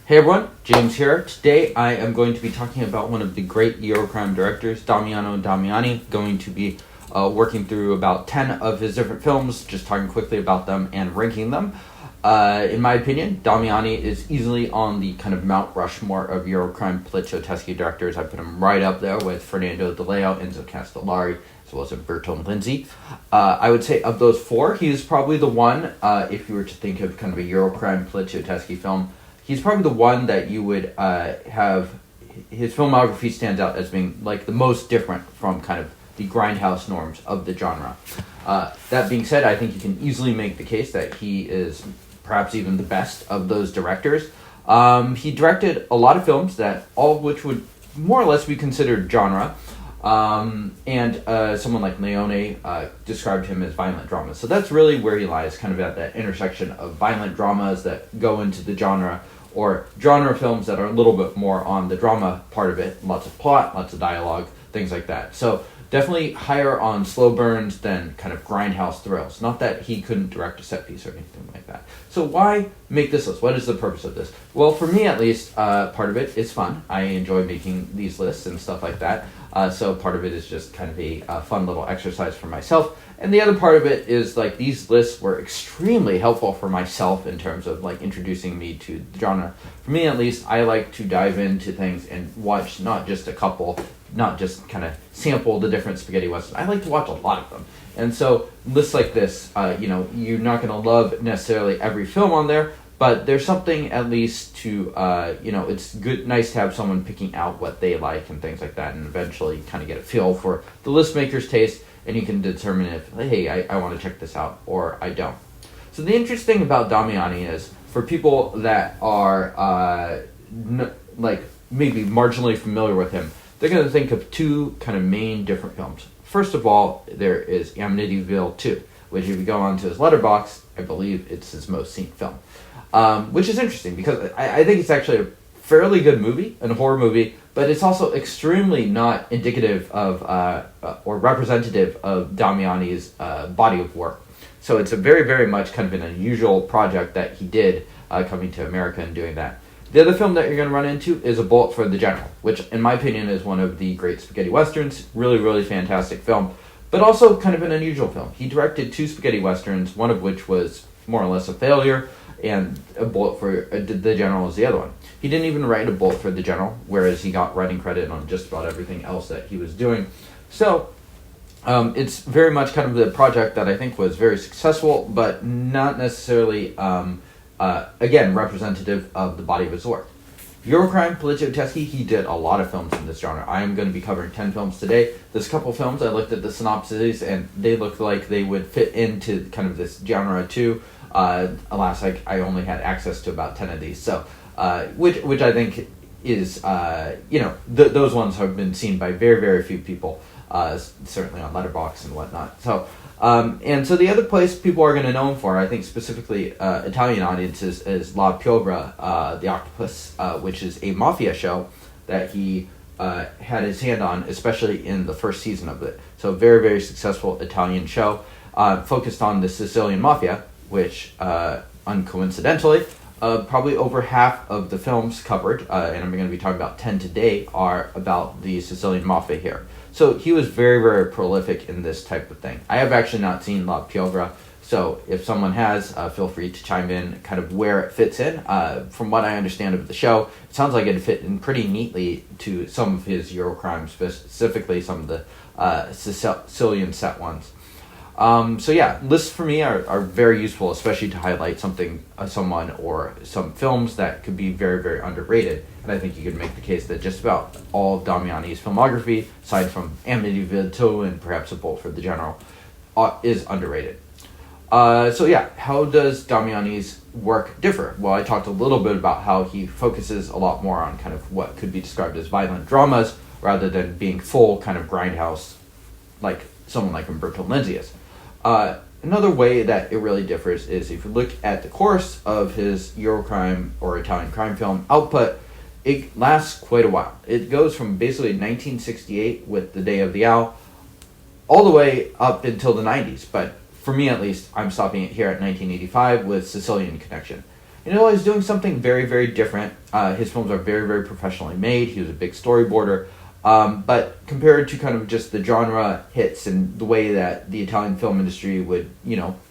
Hey everyone, James here. Today I am going to be talking about one of the great Eurocrime directors, Damiano Damiani. Going to be working through about 10 of his different films, just talking quickly about them and ranking them. In my opinion, Damiani is easily on the kind of Mount Rushmore of Eurocrime polizioteschi directors. I put him right up there with Fernando De Leo, Enzo Castellari, as well as Umberto Lenzi. I would say of those four, he is probably the one, if you were to think of kind of a Eurocrime polizioteschi film, he's probably the one that you would have, his filmography stands out as being like the most different from kind of the grindhouse norms of the genre. That being said, I think you can easily make the case that he is perhaps even the best of those directors. He directed a lot of films that all of which would more or less be considered genre. And someone like Leone described him as violent dramas. So that's really where he lies, kind of at that intersection of violent dramas that go into the genre, or genre films that are a little bit more on the drama part of it. Lots of plot, lots of dialogue, things like that. So definitely higher on slow burns than kind of grindhouse thrills. Not that he couldn't direct a set piece or anything like that. So why make this list? What is the purpose of this? Well, for me at least, part of it is fun. I enjoy making these lists and stuff like that. So part of it is just kind of a fun little exercise for myself. And the other part of it is like these lists were extremely helpful for myself in terms of like introducing me to the genre. For me at least, I like to dive into things and watch not just a couple, not just kind of sample the different spaghetti westerns. I like to watch a lot of them. And so lists like this, you're not going to love necessarily every film on there, but there's something at least to, it's nice to have someone picking out what they like and things like that, and eventually kind of get a feel for the list maker's taste, and you can determine if, hey, I want to check this out, or I don't. So the interesting about Damiani is, for people that are, maybe marginally familiar with him, they're going to think of two kind of main different films. First of all, there is Amityville 2, which if you go onto his letterbox, I believe it's his most seen film. Which is interesting because I think it's actually a fairly good movie, a horror movie, but it's also extremely not indicative of or representative of Damiani's body of work. So it's a very, very much kind of an unusual project that he did coming to America and doing that. The other film that you're going to run into is A Bullet for the General, which in my opinion is one of the great spaghetti westerns. Really, really fantastic film, but also kind of an unusual film. He directed two spaghetti westerns, one of which was more or less a failure, and A Bullet for the General is the other one. He didn't even write A Bullet for the General, whereas he got writing credit on just about everything else that he was doing. So it's very much kind of the project that I think was very successful, but not necessarily, again, representative of the body of his work. Eurocrime polizioteschi, he did a lot of films in this genre. I am going to be covering 10 films today. There's a couple films, I looked at the synopses, and they looked like they would fit into kind of this genre too. Alas, I only had access to about 10 of these, so which I think is, those ones have been seen by very, very few people, certainly on Letterboxd and whatnot. So, and so the other place people are going to know him for, I think specifically Italian audiences, is La Piovra, the Octopus, which is a mafia show that he had his hand on, especially in the first season of it. So very, very successful Italian show, focused on the Sicilian Mafia, which, uncoincidentally, probably over half of the films covered, and I'm going to be talking about 10 today, are about the Sicilian Mafia here. So he was very, very prolific in this type of thing. I have actually not seen La Piovra, so if someone has, feel free to chime in kind of where it fits in. From what I understand of the show, it sounds like it fit in pretty neatly to some of his Eurocrime, specifically some of the Sicilian set ones. So yeah, lists for me are very useful, especially to highlight someone or some films that could be very, very underrated. And I think you could make the case that just about all of Damiani's filmography, aside from Amityville 2 and perhaps A Bullet for the General, is underrated. So yeah, how does Damiani's work differ? Well, I talked a little bit about how he focuses a lot more on kind of what could be described as violent dramas, rather than being full kind of grindhouse, like someone like Umberto Lenzi is. Another way that it really differs is if you look at the course of his Eurocrime or Italian crime film output, it lasts quite a while. It goes from basically 1968 with The Day of the Owl all the way up until the 90s. But for me at least, I'm stopping it here at 1985 with Sicilian Connection. And while he's doing something very, very different, his films are very, very professionally made. He was a big storyboarder. But compared to kind of just the genre hits and the way that the Italian film industry would,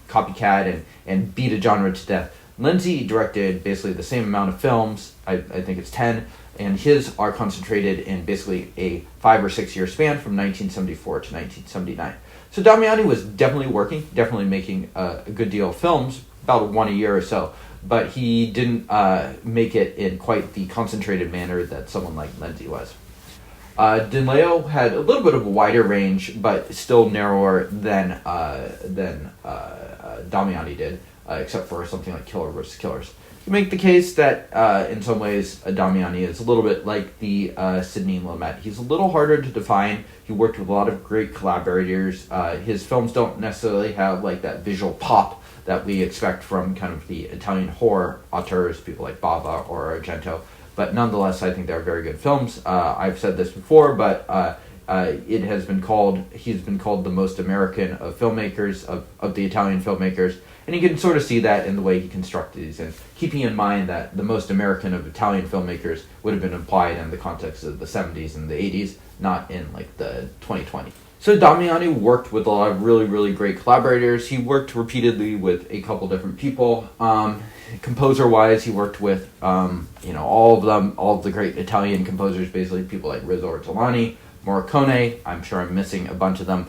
copycat and beat a genre to death, Lenzi directed basically the same amount of films, I think it's 10, and his are concentrated in basically a 5 or 6 year span from 1974 to 1979. So Damiani was definitely working, definitely making a good deal of films, about one a year or so, but he didn't make it in quite the concentrated manner that someone like Lenzi was. Di Leo had a little bit of a wider range, but still narrower than Damiani did, except for something like Killer vs. Killers. You make the case that in some ways Damiani is a little bit like the Sidney Lumet. He's a little harder to define. He worked with a lot of great collaborators. His films don't necessarily have like that visual pop that we expect from kind of the Italian horror auteurs, people like Bava or Argento. But nonetheless, I think they're very good films. I've said this before, but he's been called the most American of filmmakers, of the Italian filmmakers. And you can sort of see that in the way he constructed these, and keeping in mind that the most American of Italian filmmakers would have been applied in the context of the 70s and the 80s, not in like the 2020. So Damiani worked with a lot of really, really great collaborators. He worked repeatedly with a couple different people. Composer-wise, he worked with all of them, all of the great Italian composers, basically people like Rizzo Ortolani, Morricone. I'm sure I'm missing a bunch of them.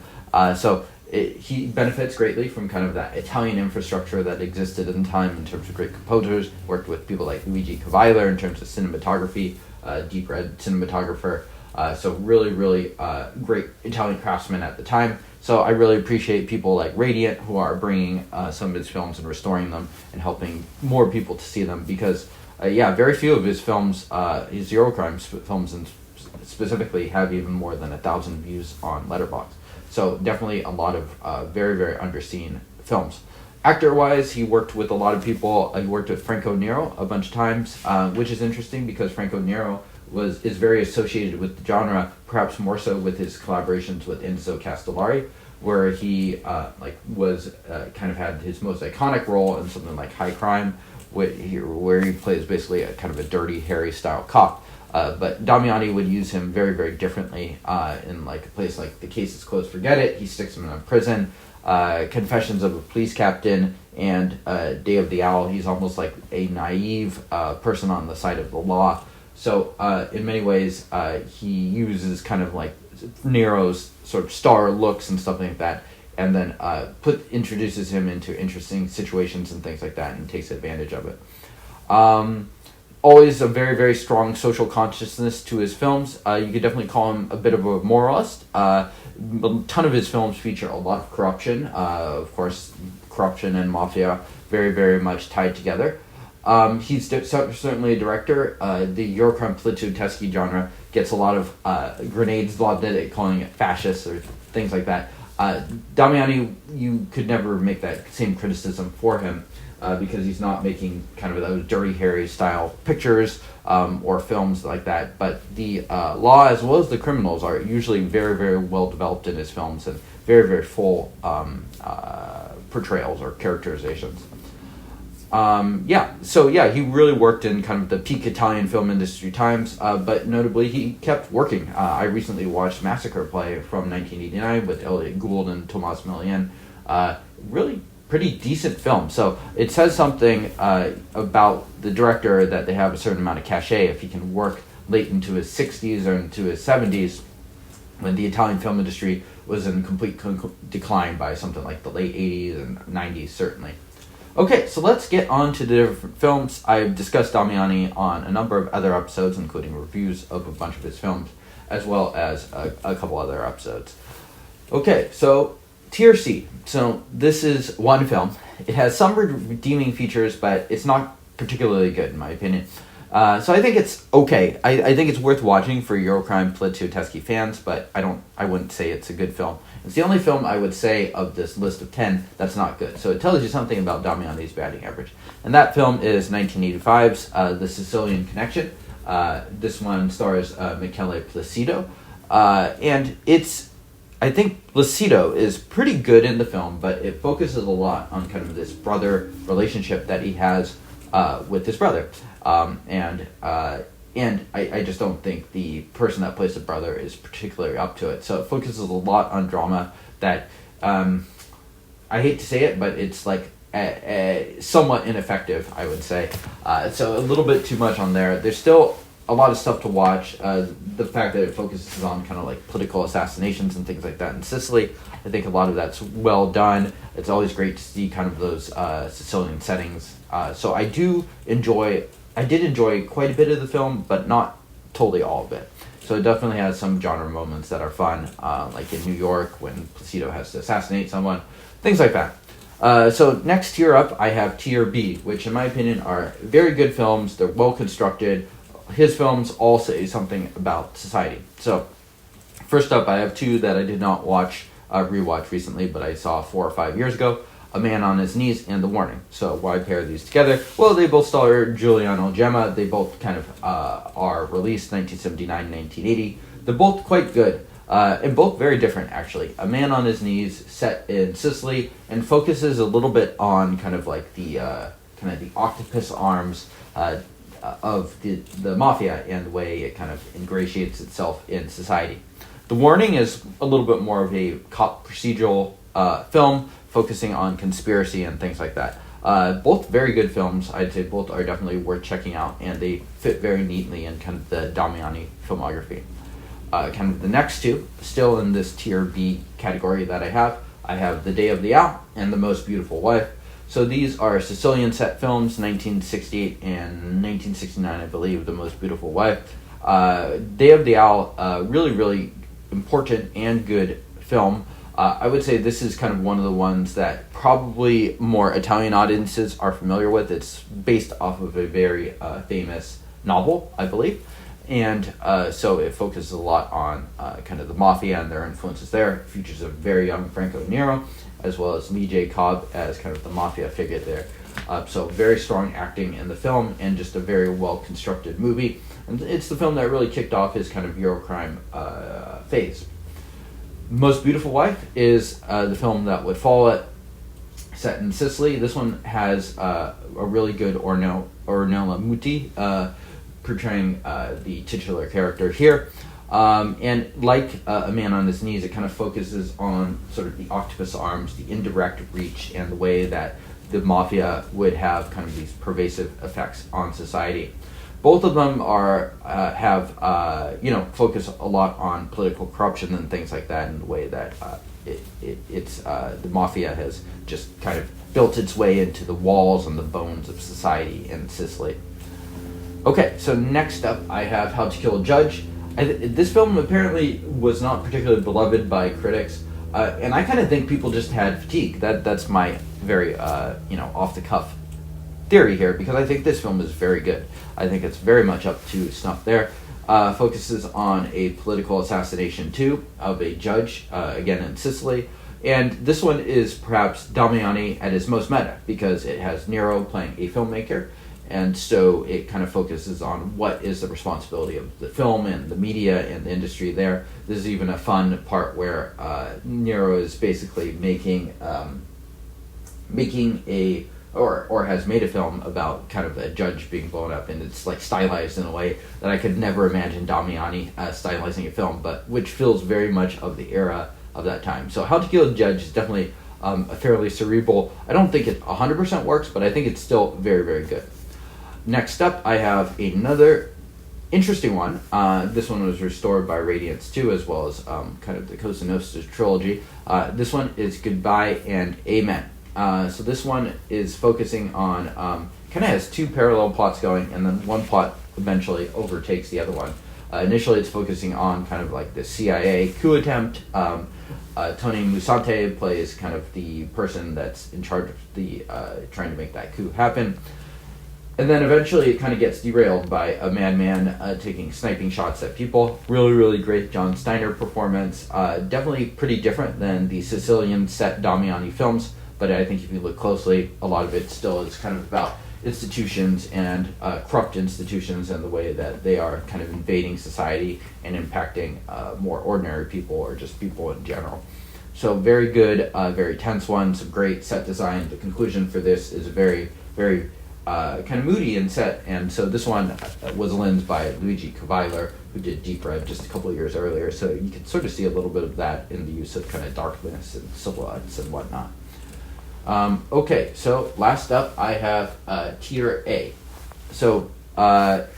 He benefits greatly from kind of that Italian infrastructure that existed in time in terms of great composers. Worked with people like Luigi Cavalier in terms of cinematography, deep red cinematographer. So really, really great Italian craftsmen at the time. So I really appreciate people like Radiant who are bringing some of his films and restoring them and helping more people to see them, because very few of his films, his Eurocrime films and specifically, have even more than 1,000 views on Letterboxd. So definitely a lot of very, very underseen films. Actor-wise, he worked with a lot of people. He worked with Franco Nero a bunch of times, which is interesting because Franco Nero is very associated with the genre, perhaps more so with his collaborations with Enzo Castellari, where he kind of had his most iconic role in something like High Crime, where he plays basically a kind of a dirty Harry style cop. But Damiani would use him very, very differently in like a place like The Case Is Closed, Forget It. He sticks him in a prison. Confessions of a Police Captain and Day of the Owl. He's almost like a naive person on the side of the law. So in many ways, he uses kind of like Nero's sort of star looks and stuff like that, and then introduces him into interesting situations and things like that, and takes advantage of it. Always a very, very strong social consciousness to his films. You could definitely call him a bit of a moralist. A ton of his films feature a lot of corruption. Of course, corruption and mafia very, very much tied together. He's certainly a director. The Eurocrime poliziesque genre gets a lot of grenades lobbed at it, calling it fascist or things like that. Damiani, you could never make that same criticism for him because he's not making kind of those Dirty Harry style pictures or films like that. But the law as well as the criminals are usually very, very well developed in his films and very, very full portrayals or characterizations. He really worked in kind of the peak Italian film industry times, but notably he kept working. I recently watched Massacre Play from 1989 with Elliot Gould and Tomas Milian. Really pretty decent film. So it says something about the director that they have a certain amount of cachet if he can work late into his 60s or into his 70s when the Italian film industry was in complete decline by something like the late 80s and 90s certainly. Okay, so let's get on to the different films. I've discussed Damiani on a number of other episodes, including reviews of a bunch of his films, as well as a couple other episodes. Okay, so Tier C. So this is one film. It has some redeeming features, but it's not particularly good in my opinion. So I think it's okay. I think it's worth watching for Eurocrime poliziesque fans, but I wouldn't say it's a good film. It's the only film I would say of this list of 10 that's not good. So it tells you something about Damiani's batting average. And that film is 1985's The Sicilian Connection. This one stars Michele Placido. And I think Placido is pretty good in the film, but it focuses a lot on kind of this brother relationship that he has with his brother. And I just don't think the person that plays the brother is particularly up to it. So it focuses a lot on drama that, I hate to say it, but it's like somewhat ineffective, I would say. So a little bit too much on there. There's still a lot of stuff to watch. The fact that it focuses on kind of like political assassinations and things like that in Sicily, I think a lot of that's well done. It's always great to see kind of those Sicilian settings. So I did enjoy quite a bit of the film, but not totally all of it. So it definitely has some genre moments that are fun, like in New York when Placido has to assassinate someone, things like that. So next tier up, I have tier B, which in my opinion are very good films. They're well constructed. His films all say something about society. So first up, I have two that I did not rewatch recently, but I saw 4 or 5 years ago. A Man on His Knees and The Warning. So why pair these together? Well, they both star Giuliano Gemma. They both kind of are released 1979, 1980. They're both quite good. And both very different, actually. A Man on His Knees, set in Sicily, and focuses a little bit on kind of like the octopus arms of the mafia and the way it kind of ingratiates itself in society. The Warning is a little bit more of a cop procedural film, focusing on conspiracy and things like that. Both very good films. I'd say both are definitely worth checking out, and they fit very neatly in kind of the Damiani filmography. Kind of the next two, still in this tier B category that I have The Day of the Owl and The Most Beautiful Wife. So these are Sicilian set films, 1968 and 1969, I believe, The Most Beautiful Wife. Day of the Owl, really, really important and good film. I would say this is kind of one of the ones that probably more Italian audiences are familiar with. It's based off of a very famous novel, I believe. And so it focuses a lot on kind of the mafia and their influences there. It features a very young Franco Nero, as well as Lee J. Cobb as kind of the mafia figure there. So very strong acting in the film, and just a very well-constructed movie. And it's the film that really kicked off his kind of Eurocrime phase. Most Beautiful Wife is the film that would follow it, set in Sicily. This one has a really good Ornella Muti portraying the titular character here. And like A Man on His Knees, it kind of focuses on sort of the octopus arms, the indirect reach, and the way that the mafia would have kind of these pervasive effects on society. Both of them focus a lot on political corruption and things like that, in the way that the mafia has just kind of built its way into the walls and the bones of society in Sicily. Okay, so next up I have How to Kill a Judge. This film apparently was not particularly beloved by critics, and I kind of think people just had fatigue. That's my very off-the-cuff theory here, because I think this film is very good. I think it's very much up to snuff there. Focuses on a political assassination too of a judge, again in Sicily. And this one is perhaps Damiani at his most meta, because it has Nero playing a filmmaker, and so it kind of focuses on what is the responsibility of the film and the media and the industry there. There's even a fun part where Nero is basically making or has made a film about kind of a judge being blown up, and it's like stylized in a way that I could never imagine Damiani stylizing a film, but which feels very much of the era of that time. So How to Kill a Judge is definitely a fairly cerebral. I don't think it 100% works, but I think it's still very, very good. Next up, I have another interesting one. This one was restored by Radiance 2, as well as kind of the Cosa Nostra trilogy. This one is Goodbye and Amen. So this one is focusing on, kind of has two parallel plots going, and then one plot eventually overtakes the other one. Initially it's focusing on kind of like the CIA coup attempt. Tony Musante plays kind of the person that's in charge of the trying to make that coup happen. And then eventually it kind of gets derailed by a madman taking sniping shots at people. Really, really great John Steiner performance. Definitely pretty different than the Sicilian set Damiani films, but I think if you look closely, a lot of it still is kind of about institutions and corrupt institutions and the way that they are kind of invading society and impacting more ordinary people or just people in general. So very good, very tense one, some great set design. The conclusion for this is very, very kind of moody and set. And so this one was lensed by Luigi Cavalier, who did Deep Red just a couple of years earlier. So you can sort of see a little bit of that in the use of kind of darkness and silhouettes and whatnot. Okay, so last up I have Tier A. So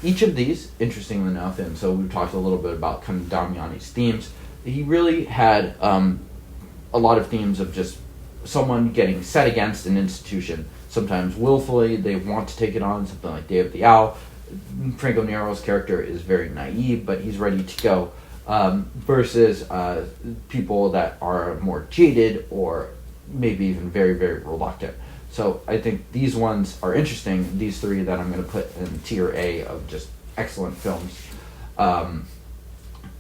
each of these, interestingly enough, and so we've talked a little bit about kind of Damiani's themes. He really had a lot of themes of just someone getting set against an institution. Sometimes willfully, they want to take it on, something like Day of the Owl. Franco Nero's character is very naive, but he's ready to go, versus people that are more jaded or maybe even very, very reluctant. So I think these ones are interesting. These three that I'm going to put in Tier A of just excellent films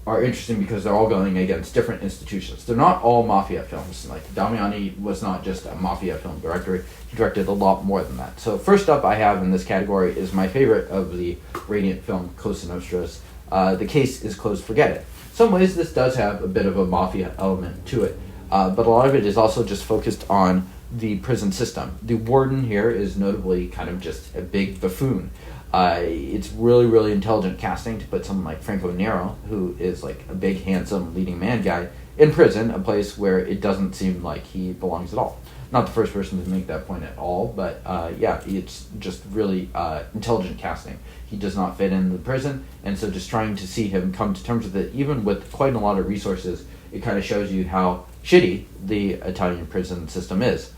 are interesting because they're all going against different institutions. They're not all mafia films. Like Damiani was not just a mafia film director. He directed a lot more than that. So first up I have in this category is my favorite of the Radiant film, Cosa Nostra's. The Case is Closed, Forget It. In some ways this does have a bit of a mafia element to it, but a lot of it is also just focused on the prison system. The warden here is notably kind of just a big buffoon. It's really, really intelligent casting to put someone like Franco Nero, who is like a big, handsome, leading man guy, in prison, a place where it doesn't seem like he belongs at all. Not the first person to make that point at all, but yeah, it's just really intelligent casting. He does not fit in the prison, and so just trying to see him come to terms with it, even with quite a lot of resources, it kind of shows you how shitty the Italian prison system is.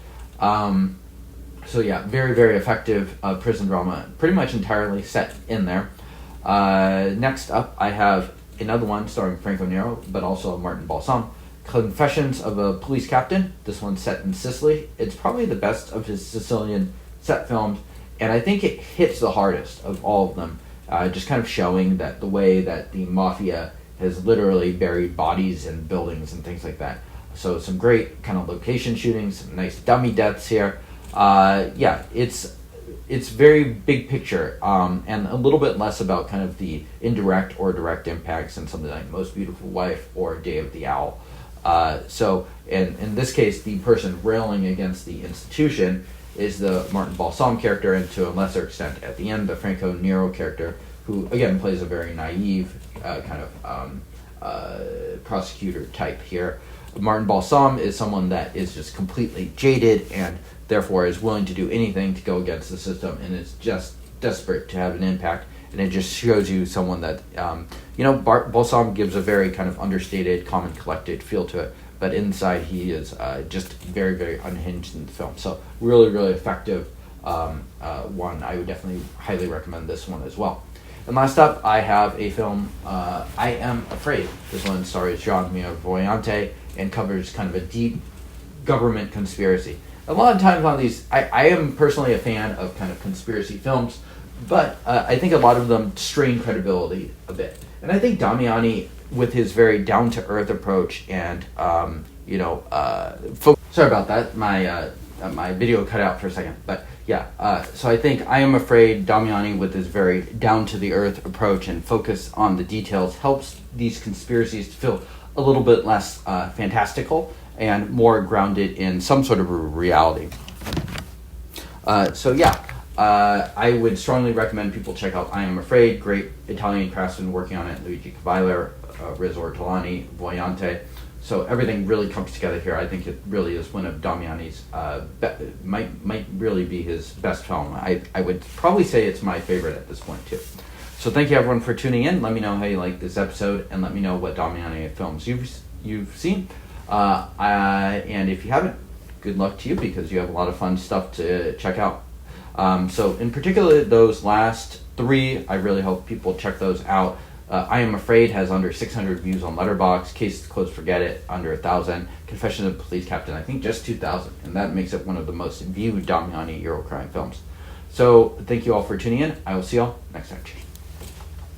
So yeah, very, very effective prison drama, pretty much entirely set in there. Next up, I have another one starring Franco Nero, but also Martin Balsam, Confessions of a Police Captain. This one's set in Sicily. It's probably the best of his Sicilian set films, and I think it hits the hardest of all of them, just kind of showing that the way that the mafia has literally buried bodies in buildings and things like that. So some great kind of location shooting, some nice dummy deaths here. Yeah, it's very big picture, and a little bit less about kind of the indirect or direct impacts in something like Most Beautiful Wife or Day of the Owl. So in this case, the person railing against the institution is the Martin Balsam character, and to a lesser extent at the end, the Franco Nero character, who again plays a very naive kind of prosecutor type here. Martin Balsam is someone that is just completely jaded and therefore is willing to do anything to go against the system, and is just desperate to have an impact. And it just shows you someone that, Balsam gives a very kind of understated, calm and collected feel to it, but inside he is just very, very unhinged in the film. So really, really effective one. I would definitely highly recommend this one as well. And last up, I have a film, I Am Afraid. This one stars Jean-Mia Voyante and covers kind of a deep government conspiracy. A lot of times on these, I am personally a fan of kind of conspiracy films, but I think a lot of them strain credibility a bit. And I think Damiani, with his very down-to-earth approach and, sorry about that, my video cut out for a second, but yeah, so I think I Am Afraid, Damiani with his very down-to-the-earth approach and focus on the details helps these conspiracies to feel a little bit less fantastical and more grounded in some sort of reality. I would strongly recommend people check out I Am Afraid. Great Italian craftsmen working on it, Luigi Cavalier, Riz Ortolani, Voyante. So everything really comes together here. I think it really is one of Damiani's, might really be his best film. I would probably say it's my favorite at this point too. So thank you everyone for tuning in. Let me know how you like this episode, and let me know what Damiani films you've seen. And if you haven't, good luck to you, because you have a lot of fun stuff to check out. So in particular, those last three, I really hope people check those out. I Am Afraid has under 600 views on Letterboxd. Case Closed, Forget It, under 1,000. Confessions of a Police Captain, I think just 2,000. And that makes it one of the most viewed Damiani Eurocrime films. So thank you all for tuning in. I will see y'all next time.